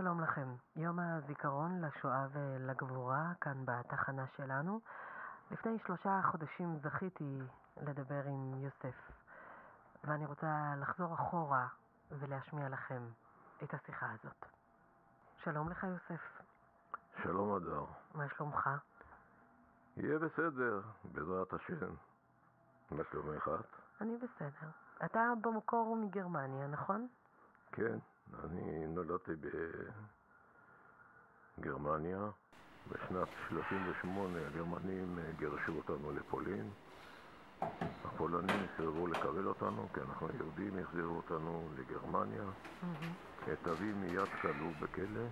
שלום לכם. יום הזיכרון לשואה ולגבורה כאן בתחנה שלנו. לפני 3 חודשים זכיתי לדבר עם יוסף, ואני רוצה לחזור אחורה ולהשמיע לכם את השיחה הזאת. שלום לך יוסף. שלום אדר. מה שלומך? יהיה בסדר, בעזרת השם. מה שלומך את? אני בסדר. אתה במקור מגרמניה, נכון? כן, אני נולדתי בגרמניה. בשנת 38 הגרמנים גירשו אותנו לפולין. הפולנים סירבו לקבל אותנו, כי אנחנו יהודים, החזירו אותנו לגרמניה. את אבי מיד כלאו בכלא,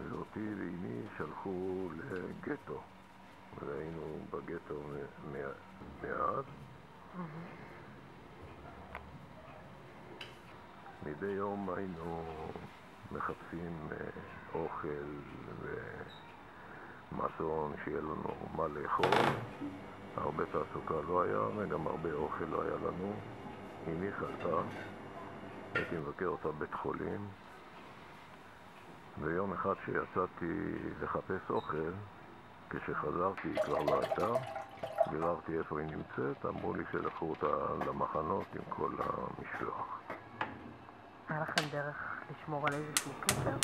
ואותי ואימי שלחו לגטו. והיינו בגטו מאז. מדי יום היינו מחפשים אוכל ומזון שיהיה לנו מה לאכול. הרבה תעסוקה לא היה וגם הרבה אוכל לא היה לנו. אמי חלתה, הייתי מבקר אותה בית חולים, ויום אחד שיצאתי לחפש אוכל, כשחזרתי היא כבר לא הייתה. ביררתי איפה היא נמצאת, אמרו לי שלקחו אותה למחנות עם כל המשלוח. היה לכם דרך לשמור על איזשהו קשר?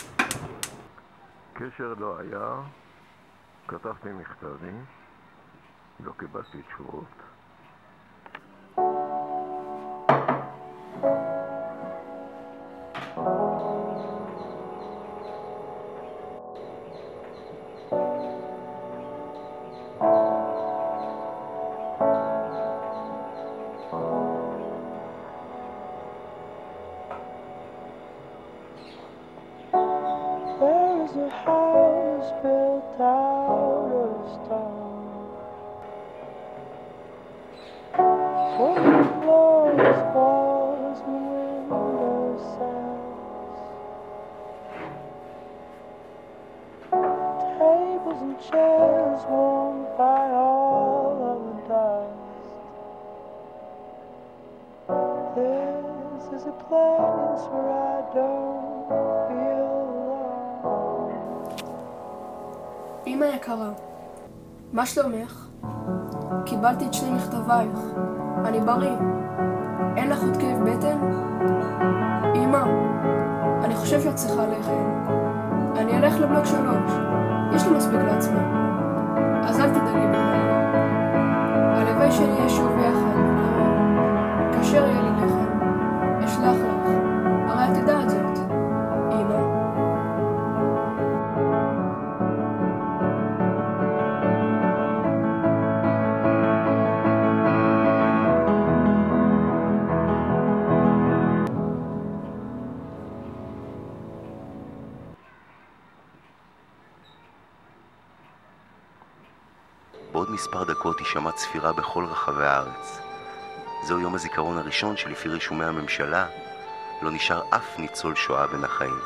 קשר לא היה, כתבתי מכתבים, לא קיבלתי תשובות. There's a house built out of stone, full of floors, walls, and window cells, tables and chairs warmed by all of the dust. This is a place where I don't feel אמא יקרה, מה שלומך? קיבלתי את 2 מכתבייך. אני בריא. אין לך עוד כאב בטן? אמא, אני חושב שאת צריכה לחם. אני אלך לבלוק 3. יש לי מספיק לעצמי. אז אל תדאגי בכלל. הלוואי שנהיה שוב ביחד. כאשר יהיה לי לחם, אשלח לך. הרי את יודעת זאת. אמא. בעוד מספר דקות יישמע צפירה בכל רחבי הארץ. זהו יום הזיכרון הראשון שלפי רישומי הממשלה לא נשאר אף ניצול שואה בין החיים.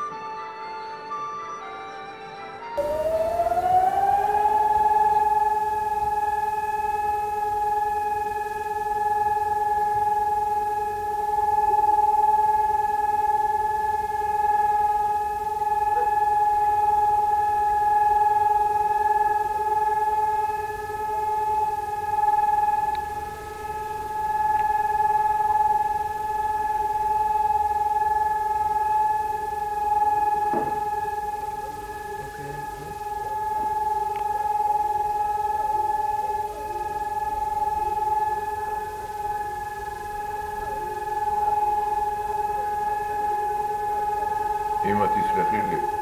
אמא, תסלחי לי.